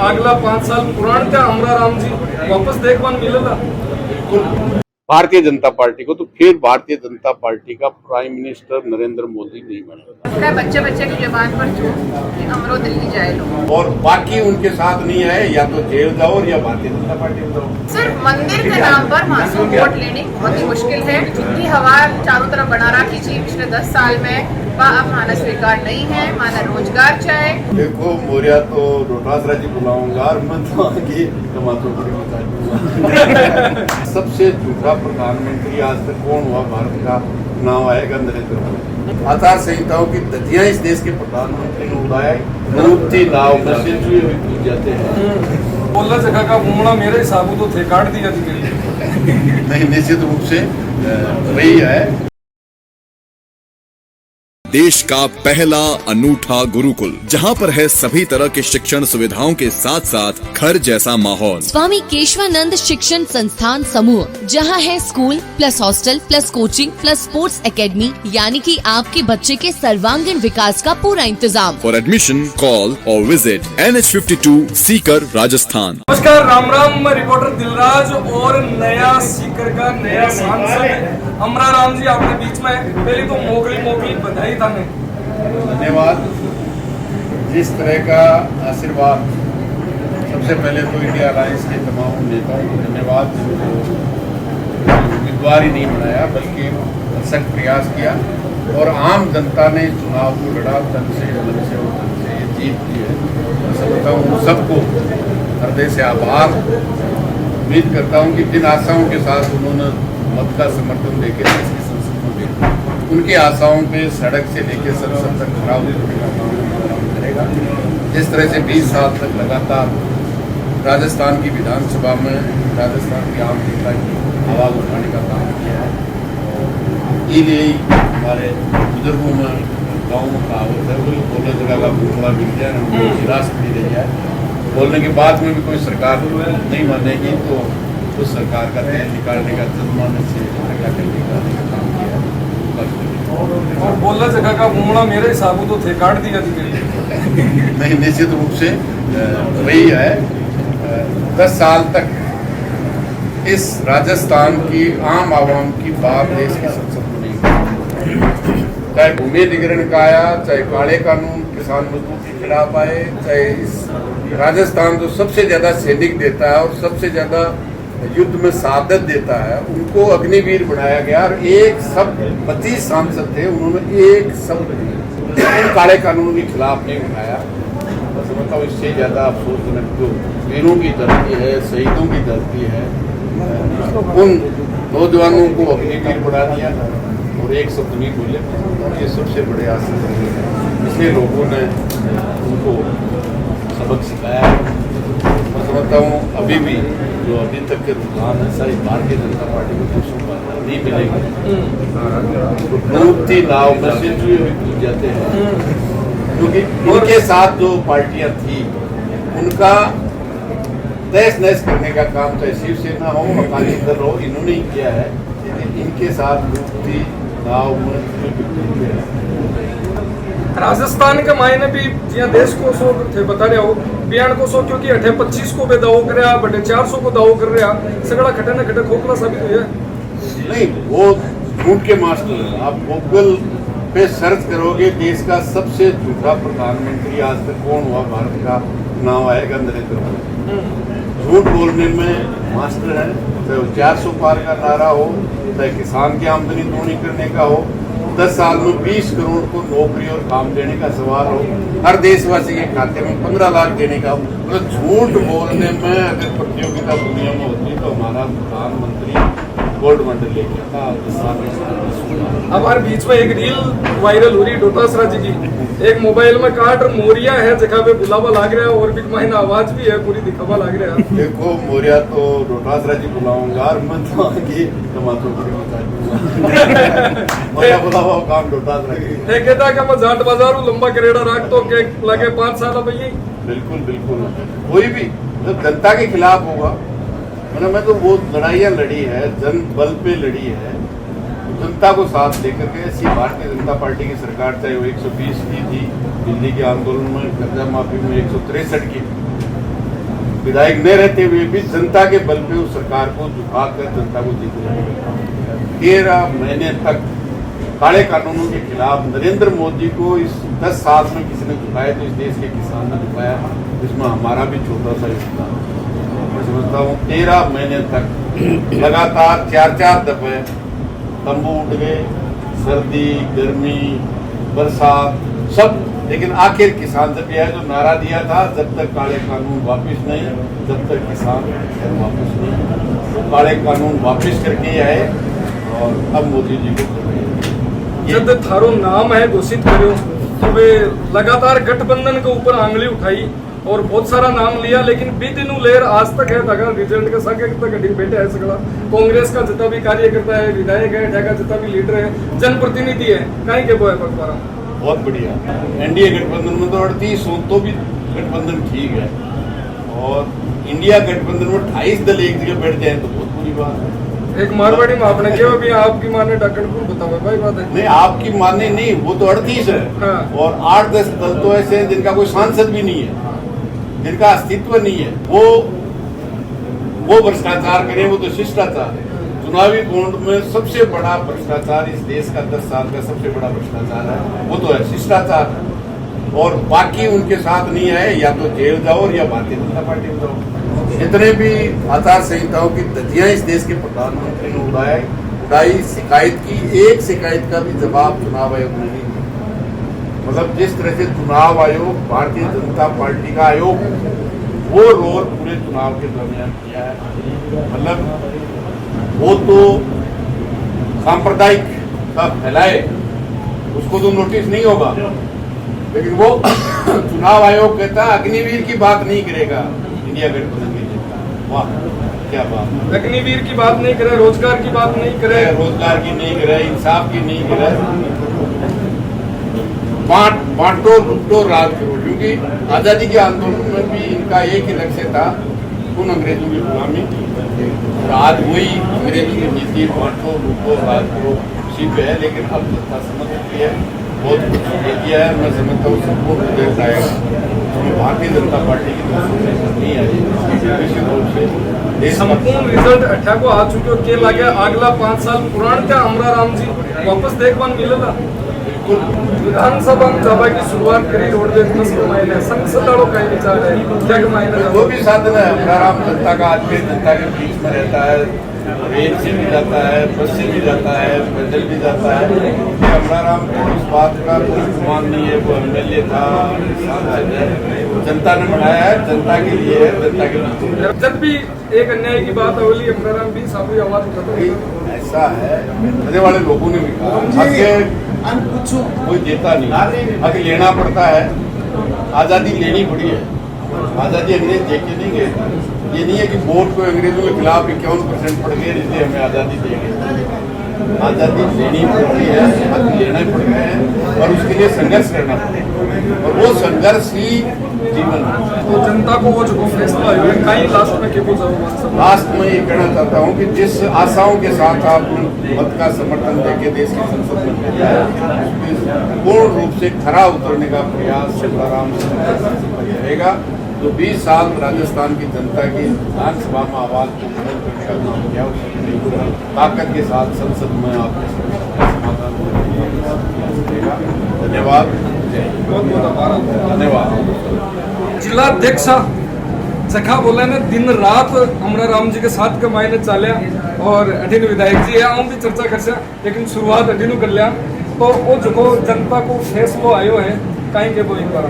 अगला 5 साल पुराण त्या अमरा राम जी वापस देखभाल मिलेगा। भारतीय जनता पार्टी को, तो फिर भारतीय जनता पार्टी का प्राइम मिनिस्टर नरेंद्र मोदी नहीं बनेगा। बच्चे बच्चे की जबान पर जो कि अमरो दिल्ली जाए लोग, और बाकी उनके साथ नहीं है, या तो जेल जाओ या भारतीय जनता पार्टी में जाओ। सिर्फ मंदिर के नाम पर मासूम वोट लेनी बहुत ही मुश्किल है। जितनी हवा चारों तरफ बना रखी थी पिछले 10 साल में, वह अब माना स्वीकार नहीं है। माना रोजगार चाहे। देखो मोरिया तो डोटासरा जी बुलाऊंगा और मैं तो आगे टमाटर सबसे झूठा प्रधानमंत्री आज तक कौन हुआ भारत का, नाम आएगा नरेंद्र मोदी। आचार संहिताओं की धज्जियां इस देश के प्रधानमंत्री ने उड़ाया, डूबती नाव में से डूब जाते हैं। बोला जगह का घूमना मेरे हिसाब तो थे काट दिया थी। नहीं, निश्चित रूप से वही है। देश का पहला अनूठा गुरुकुल, जहां पर है सभी तरह के शिक्षण सुविधाओं के साथ साथ घर जैसा माहौल। स्वामी केशवानंद शिक्षण संस्थान समूह, जहां है school plus hostel plus coaching plus sports academy, यानी कि आपके बच्चे के सर्वांगीण विकास का पूरा इंतजाम। फॉर एडमिशन कॉल और विजिट NH52 सीकर राजस्थान। नमस्कार, राम राम। मैं रिपोर्टर दिलराज और नया सीकर का नया सांसद अमरा राम जी आपके बीच में। पहले तो मोगली बधाई था। धन्यवाद। जिस तरह का आशीर्वाद, सबसे पहले तो इंडिया अलायंस के तमाम नेताओं को धन्यवाद। उम्मीदवार ही नहीं बनाया बल्कि सख्त प्रयास किया और आम जनता ने चुनाव को लड़ा, तन से मन से और धन से ये जीत की है। मैं समझता हूँ सबको हृदय से आभार। उम्मीद करता हूँ कि जिन आशाओं के साथ उन्होंने मत का समर्थन देकर देश की संसद में दिया, उनकी आशाओं पे सड़क से लेकर संसद तक खड़ा होने का काम करेगा। जिस तरह से 20 साल तक लगातार राजस्थान की विधानसभा में राजस्थान की आम जनता की आवाज़ उठाने का काम किया है, इसलिए हमारे बुजुर्गों में गाँव में कहावत है, वो बोले जगह का भूखड़ा मिल जाए, हमको निराश नहीं रह जाए। बोलने के बाद में भी कोई सरकार नहीं मानेगी तो उस सरकार का तेल निकालने का, जुर्माने से करने का काम किया है। और बोला जगह का घूमना मेरे हिसाब तो थे काट दिया थी। नहीं, निश्चित रूप से वही है। 10 साल तक इस राजस्थान की आम आवाम की बात देश की संसद में नहीं, चाहे भूमि अधिग्रहण का आया, चाहे काले कानून किसान मजदूर के खिलाफ आए, चाहे इस राजस्थान जो सबसे ज्यादा सैनिक देता है और सबसे ज्यादा युद्ध में शहादत देता है, उनको अग्निवीर बनाया गया। और एक शब्द 25 सांसद थे, उन्होंने एक शब्द काले कानून के खिलाफ नहीं उठाया। मैं समझता हूँ इससे ज्यादा अफसोसजनक जो वीरों की धरती है, शहीदों की धरती है, उन नौजवानों को अग्निवीर बना दिया और एक शब्द नहीं बोले, ये सबसे बड़े आश्चर्य है। इसलिए लोगों ने उनको सबक सिखाया। मैं समझता हूँ अभी भी जो अभी तक के रुझान है सारी भारतीय जनता पार्टी को कुछ नहीं मिलेगी। डूबती नाव में से डूब जाते हैं, क्योंकि उनके साथ जो पार्टियां थी उनका तहस नहस करने का काम चाहे शिवसेना हो, अकाली दल हो, इन्होंने ही किया है। इनके साथ डूबती नाव में राजस्थान के मायने भी जिया देश को सो थे बता रहे हो, बियान को सो क्योंकि 25 को भी दावो कर रहा, बटे 400 को दावो कर रहा, सगड़ा खटे न खटे खोखला साबित हुआ। नहीं, वो झूठ के मास्टर हैं। आप गूगल पे सर्च करोगे, देश का सबसे झूठा प्रधानमंत्री आज तक कौन हुआ भारत का, नाम आएगा नरेंद्र मोदी। झूठ बोलने में मास्टर है, चाहे 400 पार का नारा हो, चाहे किसान की आमदनी दोगुनी करने का हो, 10 साल में 20 करोड़ को नौकरी और काम देने का सवाल हो, हर देशवासी के खाते में 15 लाख देने का हो। मतलब झूठ बोलने में अगर प्रतियोगिता दुनिया में होती तो हमारा प्रधानमंत्री गोल्ड मेडल लेके आता। हमारे बीच में एक रील वायरल हो रही डोटासरा जी की, एक मोबाइल में काट मोरिया है जगह पे बुलावा लाग रहा है और भी महीना आवाज भी है पूरी दिखावा लाग रहा है। देखो मोरिया तो डोटासरा जी बुलाऊंगा और मैं तो आगे टमाटर बुलावा काम डोटासरा की कहता कि मैं जाट बाजारू लंबा करेड़ा राख तो के लगे 5 साल भैया। बिल्कुल बिल्कुल, कोई भी जो जनता के खिलाफ होगा, मैं तो वो लड़ाइयाँ लड़ी है, जन बल पे लड़ी है, जनता को साथ लेकर के। ऐसी भारतीय जनता पार्टी की सरकार चाहे वो 120 की थी, दिल्ली के आंदोलन में कर्जा माफी में 163 की, विधायक न रहते हुए भी जनता के बल पे उस सरकार को झुकाकर जनता को जीतने 13 महीने तक काले कानूनों के खिलाफ नरेंद्र मोदी को इस 10 साल में किसी ने झुकाया तो इस देश के किसान ने झुकाया, जिसमें हमारा भी छोटा सा योगदान। मैं समझता हूँ 13 महीने तक लगातार 4-4 दफे तंबू उठ गए, सर्दी गर्मी बरसात सब, लेकिन आखिर किसान जब यह जो नारा दिया था, जब तक काले कानून वापस नहीं जब तक किसान वापस नहीं, तो काले कानून वापस करके आए और अब मोदी जी को जब थारो नाम है घोषित करो तो वे लगातार गठबंधन के ऊपर आंगली उठाई और बहुत सारा नाम लिया, लेकिन बीतीनू लेर आज तक है तक रिजल्ट के साथ तक बैठे है सगला कांग्रेस का जितना भी कार्यकर्ता है, विधायक है, ढाका जितना भी लीडर है, जनप्रतिनिधि है, कहीं के वो है बकवारा बहुत बढ़िया। एनडीए गठबंधन में तो 38 तो भी गठबंधन ठीक है, और इंडिया गठबंधन में 28 दल एक जगह बैठ जाए तो बहुत बुरी बात है। एक मारवाड़ी में आपने क्यों अभी आपकी माने डकड़पुर बताओ भाई बात है। नहीं, आपकी माने नहीं, वो तो 38 है। हाँ। और 8-10 दल तो ऐसे हैं जिनका कोई सांसद भी नहीं है, जिनका अस्तित्व नहीं है। वो भ्रष्टाचार करें, वो तो शिष्टाचार है। चुनावी बॉन्ड में सबसे बड़ा भ्रष्टाचार इस देश का 10 साल का सबसे बड़ा भ्रष्टाचार है, वो तो है शिष्टाचार है। और बाकी उनके साथ नहीं आए, या तो जेल जाओ या भारतीय जनता पार्टी में जाओ। जितने भी आचार संहिताओं की धज्जियां इस देश के प्रधानमंत्री ने उड़ाई, शिकायत की, एक शिकायत का भी जवाब चुनाव आयोग ने नहीं दिया। मतलब जिस तरह से चुनाव आयोग भारतीय जनता पार्टी का आयोग वो रोल पूरे चुनाव के दरमियान किया है, मतलब वो तो सांप्रदायिक का फैलाए उसको तो नोटिस नहीं होगा, लेकिन वो चुनाव आयोग कहता है अग्निवीर की बात नहीं करेगा इंडिया गठबंधन की जनता। वाह क्या बात, अग्निवीर की बात नहीं करे, रोजगार की बात नहीं करे, रोजगार की नहीं करे, इंसाफ की नहीं करे, बांटो लुटो राज करो। क्योंकि आजादी के आंदोलन में भी इनका एक ही लक्ष्य था, उन अंग्रेजों की गुलामी, और आज वही अंग्रेजों की नीति बांटो लुटो राज करो उसी पे है। लेकिन अब जनता समझ चुकी है, बहुत कुछ दे दिया है। मैं समझता हूँ संपूर्ण रिजल्ट आएगा, उसमें भारतीय जनता पार्टी की नहीं आई, निश्चित रूप से संपूर्ण रिजल्ट अठा को आ चुके हो के लगे अगला 5 साल पुराण क्या अमरा राम जी वापस देखभाल मिलेगा। विधानसभा में सभा की शुरुआत करी रोडवेज में संसदारों का विचार है क्या कमाएगा, वो भी साधन है। अमरा राम जनता का आज भी जनता के बीच में रहता है, रेल से भी जाता है, बस से भी जाता है, पैदल भी जाता है। अमरा राम को इस बात का कोई गुमान नहीं है, वो एमएलए था, सांसद है, जनता ने बनाया है, जनता के लिए है, जनता के लिए। जब भी एक अन्याय की बात होली अमरा राम भी सामूहिक आवाज उठाते हैं। ऐसा है, रहने वाले लोगों ने भी कहा हक कोई देता नहीं, हक लेना पड़ता है। आजादी लेनी पड़ी है, आजादी अंग्रेज दे के नहीं गए। ये नहीं है कि वोट को अंग्रेजों के खिलाफ 51% पड़ गए इसलिए हमें आजादी देंगे। आजादी लेनी पड़ती है, हक लेना पड़ते हैं, और उसके लिए संघर्ष करना पड़ता है, और वो संघर्ष ही जीवन है। तो जनता को वो जो फैसला है कहीं लास्ट में केबल जाओ। लास्ट में ये कहना चाहता हूँ कि जिस आशाओं के साथ आप मत का समर्थन देके देश की संसद में भेजा है, उसमें पूर्ण रूप से खरा उतरने का प्रयास आराम से रहेगा। तो 20 साल राजस्थान की जनता की विधानसभा में आवाज को बुलंद करने का काम किया, उसने ताकत के साथ संसद में आपके समाधान देगा। धन्यवाद, बहुत बहुत आभार, धन्यवाद। जिलाध्यक्ष जखा बोला ने दिन रात अमरा राम जी के साथ कमाई ने चालिया और अठीन विधायक जी है आऊँ भी चर्चा कर, लेकिन शुरुआत अठीनू कर लिया। तो वो जो जनता को फैसलो आयो है कहीं के वो एक बार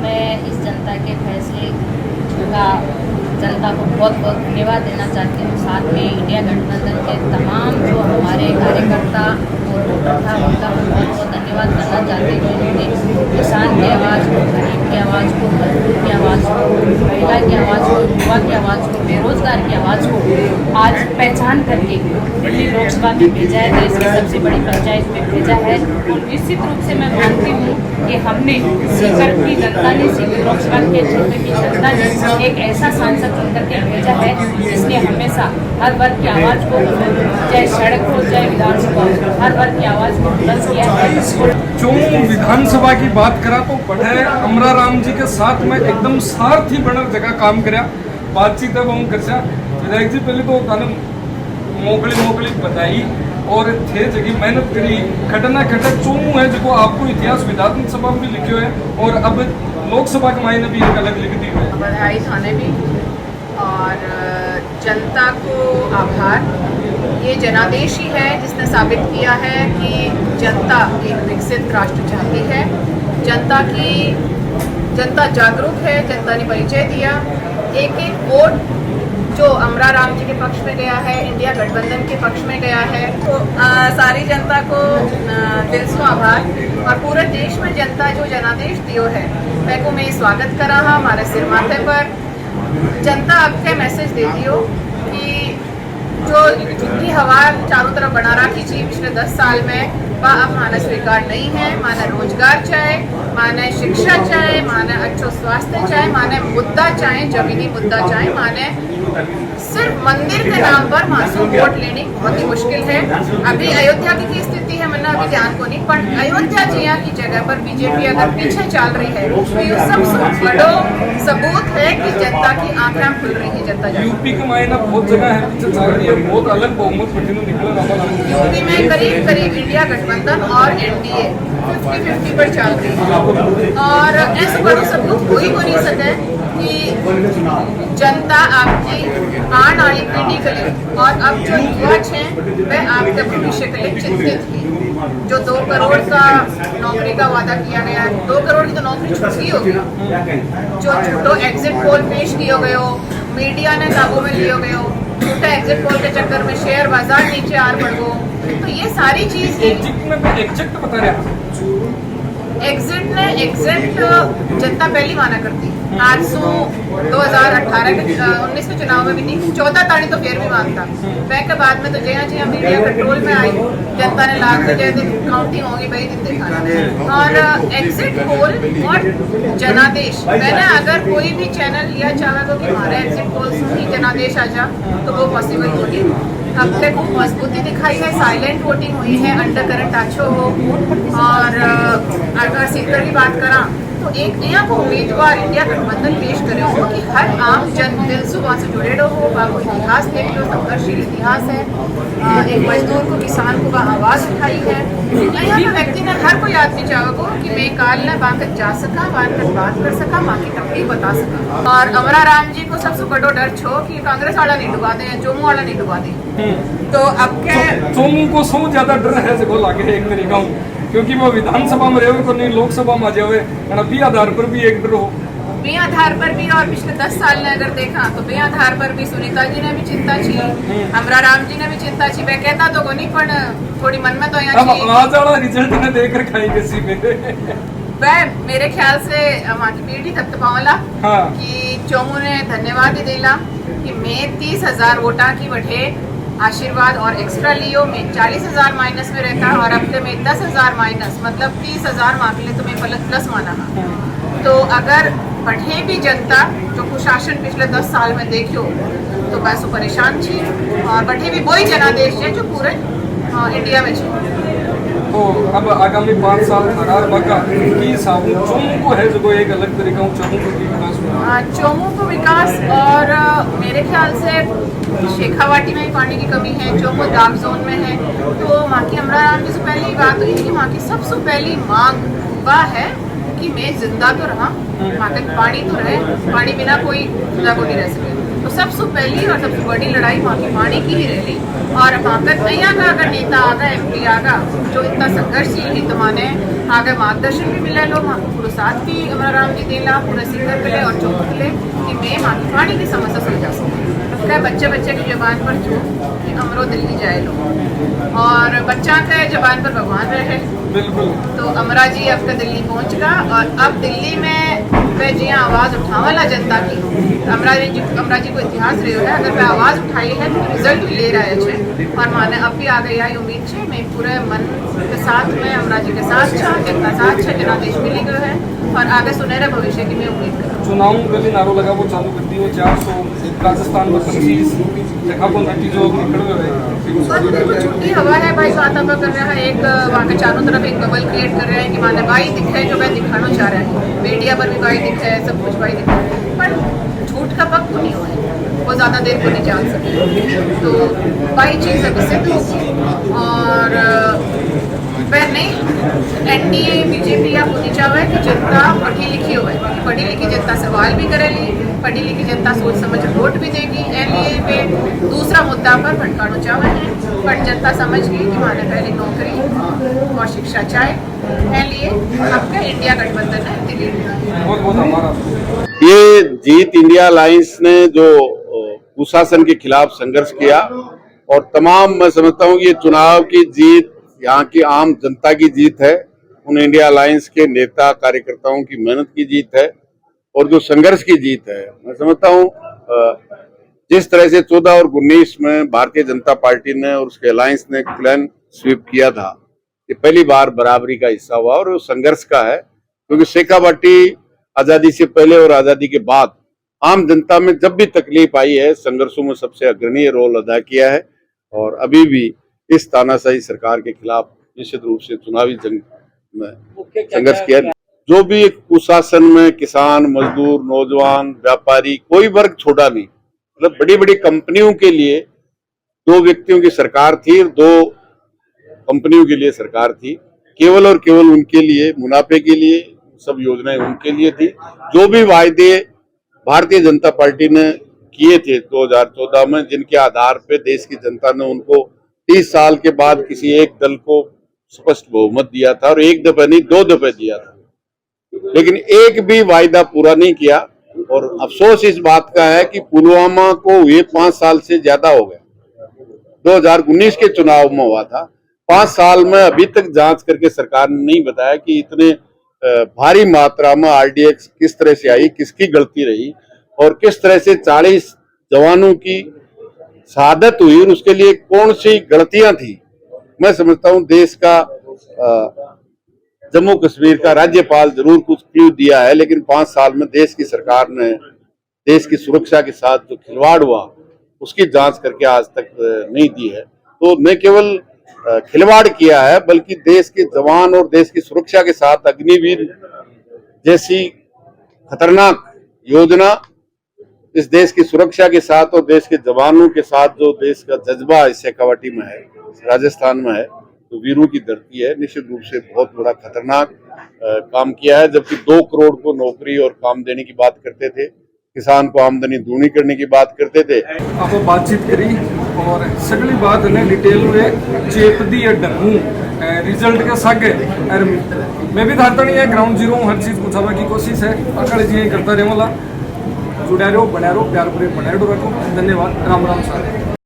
मैं इस जनता के फैसले का जनता को बहुत बहुत धन्यवाद देना चाहती हूँ। साथ में इंडिया गठबंधन के तमाम जो हमारे कार्यकर्ता और वोटर था उनका मैं बहुत बहुत धन्यवाद करना चाहती हूँ। जिन्होंने किसान की आवाज़ को, गरीब की आवाज़ को, मजदूर की आवाज़ को, महिला की आवाज़ को, युवा की आवाज़ को, बेरोजगार की आवाज़ को आज पहचान करके दिल्ली लोकसभा में भेजा है, देश की सबसे बड़ी पंचायत में भेजा है। और निश्चित रूप से मैं मानती हूँ कि हमने सीकर की जनता ने, सीकर लोकसभा के क्षेत्र की जनता ने एक ऐसा सांसद चुन करके भेजा है जिसने हमेशा हर वर्ग की आवाज़ को, चाहे सड़क हो चाहे विधानसभा, हर वर्ग की आवाज़ को बुलंद किया है। जो विधानसभा की बात करा तो बढ़े अमरा राम जी के साथ में एकदम सारथी बनर जगह काम करा। बातचीत है हम कर विधायक जी पहले तो कानून मोकली बताई और थे जगह मेहनत करी घटना घटक चोमू है जो आपको इतिहास विधान सभा में भी लिखियो है और अब लोकसभा के मायने भी एक अलग लिख दी है। बधाई थाने भी और जनता को आभार। ये जनादेश ही है जिसने साबित किया है कि जनता एक विकसित राष्ट्र चाहती है। जनता जागरूक है। जनता ने परिचय दिया। एक वोट जो अमरा राम जी के पक्ष में गया है, इंडिया गठबंधन के पक्ष में गया है, तो सारी जनता को दिल से आभार। और पूरे देश में जनता जो जनादेश दियो है मैं को मैं स्वागत कर रहा हमारे सिर माथे पर। जनता आपके मैसेज देती हो कि जो झूठी हवा चारों तरफ बना रखी थी पिछले 10 साल में वह अब माना स्वीकार नहीं है। माना रोजगार चाहे, माने शिक्षा चाहे, माने अच्छो स्वास्थ्य चाहे, माने मुद्दा चाहे, जमीनी मुद्दा चाहे, माने सिर्फ मंदिर के नाम पर मासूम वोट लेनी बहुत ही मुश्किल है। अभी अयोध्या की स्थिति है, मैंने अभी ध्यान को नहीं, पर अयोध्या जिया की जगह पर बीजेपी अगर पीछे चल रही है तो ये सबसे बड़ो सबूत है कि जनता की आंखें खुल रही है। जनता यूपी के मायना बहुत जगह है पीछे चल रही है, बहुत अलग बहुमत निकला। यूपी में करीब इंडिया गठबंधन और एनडीए 50-50 पर चल रही है और ऐसे बड़ो सबूत हो ही नहीं सके कि जनता आपकी आने वाली पीढ़ी के लिए और अब जो युवा है वह आपके भविष्य के लिए चिंतित थी। जो 2 करोड़ का नौकरी का वादा किया गया है, 2 करोड़ की तो नौकरी छुट्टी होगी। जो झूठो एग्जिट पोल पेश किया गयो, मीडिया ने काबू में लियो गयो, झूठा एग्जिट पोल के चक्कर में शेयर बाजार नीचे आ पड़ गो, तो ये सारी चीज एग्जैक्ट बता रहे एग्जिट जनता पहली माना करती। आज सो 2018 के 19 के चुनाव में भी नहीं, 14 तारीख तो फिर भी मानता। वह के बाद में तो जया मीडिया कंट्रोल में आई, जनता ने लाख से जय दिन काउंटिंग होगी वही दिन देखा। और एग्जिट पोल और जनादेश, मैंने अगर कोई भी चैनल लिया चाहे तो कि हमारे एग्जिट पोल से ही जनादेश आ जा तो वो पॉसिबल होगी। अब तक मजबूती दिखाई है, साइलेंट वोटिंग हुई है, अंडर करंट अच्छो हो। और अगर सीकर की बात करा तो एक यहाँ को उम्मीदवार इंडिया गठबंधन पेश करे हो कि हर आम जन दिल से वहाँ से जुड़े रहो। वो इतिहास देख लो, संघर्षशील इतिहास है। एक मजदूर को, किसान को वह आवाज़ उठाई है। यहाँ के व्यक्ति ने हर कोई आदमी चाहो कि मैं काल न बाकर जा सका, बाकर बात कर सका, माँ की तकलीफ बता सका। और अमरा राम जी को सबसे बड़ो डर छो कि कांग्रेस वाला नहीं डुबा दे, चोमू वाला नहीं डुबा दे। तो अब क्या चोमू को सौ ज्यादा डर है जो लागे एक तरीका, क्योंकि वो विधानसभा में रहे को नहीं लोकसभा में जावे, बी आधार पर भी एक डर हो। बे आधार पर भी और पिछले 10 साल ने अगर देखा तो बे आधार पर भी सुनीता जी ने भी चिंता छी, अमरा राम जी ने भी चिंता छी। वह कहता तो को नहीं, पर थोड़ी मन में तो यहाँ आज वाला रिजल्ट ने देखकर खाएंगे सी में वह मेरे ख्याल से वहाँ की पीढ़ी तक पावला कि चोमू ने धन्यवाद ही दिला कि मैं 30,000 वोटा की बढ़े आशीर्वाद और एक्स्ट्रा लियो। मैं 40,000 माइनस में रहता और अब तो मैं 10,000 माइनस मतलब 30,000 मांग ले तो मैं प्लस माना। तो अगर बढ़े भी जनता जो कुशासन पिछले 10 साल में देखियो तो बस परेशान छी और बढ़े भी वही जनादेश है जो पूरे इंडिया में छी। तो अब आगामी 5 साल थरार बका की साबु चोमू को है जो एक अलग तरीका चोमू को विकास चोमू को विकास और मेरे ख्याल से शेखावाटी में पानी की कमी है, चोमू डार्क जोन में है। तो वहाँ की अमरा राम जी से पहली बात हुई कि वहाँ की सबसे पहली मांग वह है कि मैं जिंदा तो रहा, वहाँ तक पानी तो रहे, पानी बिना कोई जिंदा को नहीं रह सके। तो सबसे पहली और सबसे बड़ी लड़ाई वहाँ की पानी की ही रही। और वहाँ तक नहीं आगा, अगर नेता आगा, MP आगा जो इतना संघर्षशील हित माने आगे मार्गदर्शन भी मिले लो, पूरे साथ भी अमरा राम जी देला, पूरे सीकर मिले और चौक मिले कि मैं वहाँ की पानी की समस्या सुलझा सकूँ। बच्चे की जबान पर जो कि अमरो दिल्ली जाए लो और बच्चा के जबान पर भगवान रहे। बिल्कुल। तो अमरा जी अब तक दिल्ली पहुंच गया और अब दिल्ली में वह जी आवाज़ उठावाला जनता की। अमरा जी को इतिहास रहे है, अगर वह आवाज़ उठाई है तो रिजल्ट भी ले रहे छे और माने अब भी आ गई आई उम्मीद छे। मैं पूरे मन के साथ में अमरा जी के साथ छा, जनता साथ छे, जनादेश मिली गयो है और आगे सुनहरे भविष्य की मैं उम्मीद करूँ। चुनाव में नारो लगा वो चालू कर दी हो 400 राजस्थान में 25 जगह पर नतीजों निकल गए। छुट्टी हवा है भाई, आता कर रहा है एक वहाँ के चारों तरफ एक बबल क्रिएट कर रहे हैं कि माने भाई दिखे जो वह दिखाना चाह रहा है, मीडिया पर भी भाई दिखे, सब कुछ भाई दिखे, पर झूठ का पक्ष नहीं हुआ है। ज़्यादा देर को नहीं जान सके। तो वही चीज़ अभी सिद्ध होगी और वह नहीं एनडीए बीजेपी या होनी चाहे कि जनता पढ़ी लिखी हो, पढ़ी लिखी जनता सवाल भी करेगी, पढ़ी लिखी जनता सोच समझ वोट भी देगी। एनडीए पे दूसरा मुद्दा पर भटकाना चाहे पर जनता समझ गई कि माने पहले नौकरी और शिक्षा चाहे एनडीए आपका इंडिया गठबंधन है दिल्ली में। बहुत बहुत हमारा ये जीत इंडिया अलायंस ने जो कुशासन के खिलाफ संघर्ष किया और तमाम, मैं समझता हूँ ये चुनाव की जीत यहाँ की आम जनता की जीत है, उन इंडिया अलायंस के नेता कार्यकर्ताओं की मेहनत की जीत है और जो संघर्ष की जीत है। मैं समझता हूँ जिस तरह से 14 और 19 में भारतीय जनता पार्टी ने और उसके अलायंस ने क्लीन स्वीप किया था, ये पहली बार बराबरी का हिस्सा हुआ और वो संघर्ष का है, क्योंकि शेखावाटी आजादी से पहले और आजादी के बाद आम जनता में जब भी तकलीफ आई है, संघर्षों में सबसे अग्रणी रोल अदा किया है और अभी भी इस तानाशाही सरकार के खिलाफ निश्चित रूप से चुनावी जंग में संघर्ष किया। जो भी कुशासन में किसान, मजदूर, नौजवान, व्यापारी, कोई वर्ग छोटा नहीं, मतलब बड़ी बड़ी कंपनियों के लिए 2 व्यक्तियों की सरकार थी, 2 कंपनियों के लिए सरकार थी, केवल और केवल उनके लिए, मुनाफे के लिए सब योजनाएं उनके लिए थी। जो भी वायदे भारतीय जनता पार्टी ने किए थे 2014 में, जिनके आधार पे देश की जनता ने उनको 30 साल के बाद किसी एक दल को स्पष्ट बहुमत दिया था और 1 दफा नहीं 2 दफे दिया था, लेकिन एक भी वायदा पूरा नहीं किया। और अफसोस इस बात का है कि पुलवामा को हुए 5 साल से ज्यादा हो गया। 2019 के चुनाव में हुआ था, 5 साल में अभी तक जांच करके सरकार ने नहीं बताया कि इतने भारी मात्रा में आरडीएक्स किस तरह से आई, किसकी गलती रही और किस तरह से 40 जवानों की शहादत हुई और उसके लिए कौन सी गलतियां थी। मैं समझता हूं देश का जम्मू कश्मीर का राज्यपाल जरूर कुछ क्लू दिया है, लेकिन 5 साल में देश की सरकार ने देश की सुरक्षा के साथ जो खिलवाड़ हुआ उसकी जांच करके आज तक नहीं दी है। तो न केवल खिलवाड़ किया है बल्कि देश के जवान और देश की सुरक्षा के साथ अग्निवीर जैसी खतरनाक योजना इस देश की सुरक्षा के साथ और देश के जवानों के साथ जो देश का जज्बा इस शेखावाटी में है, राजस्थान में है, तो वीरों की धरती है, निश्चित रूप से बहुत बड़ा खतरनाक काम किया है। जबकि 2 करोड़ को नौकरी और काम देने की बात करते थे, किसान को आमदनी दूनी करने की बात करते थे। आप बातचीत करी और सगली बात ने डिटेल में चेप दी डरू रिजल्ट के सागे मैं भी था नहीं है ग्राउंड जीरो हर चीज पूछावा की कोशिश है, अकड़ जी करता रहे जुड़ा रहो, बना रहो, प्यार पूरे बनाए रखो। धन्यवाद, राम राम सारे।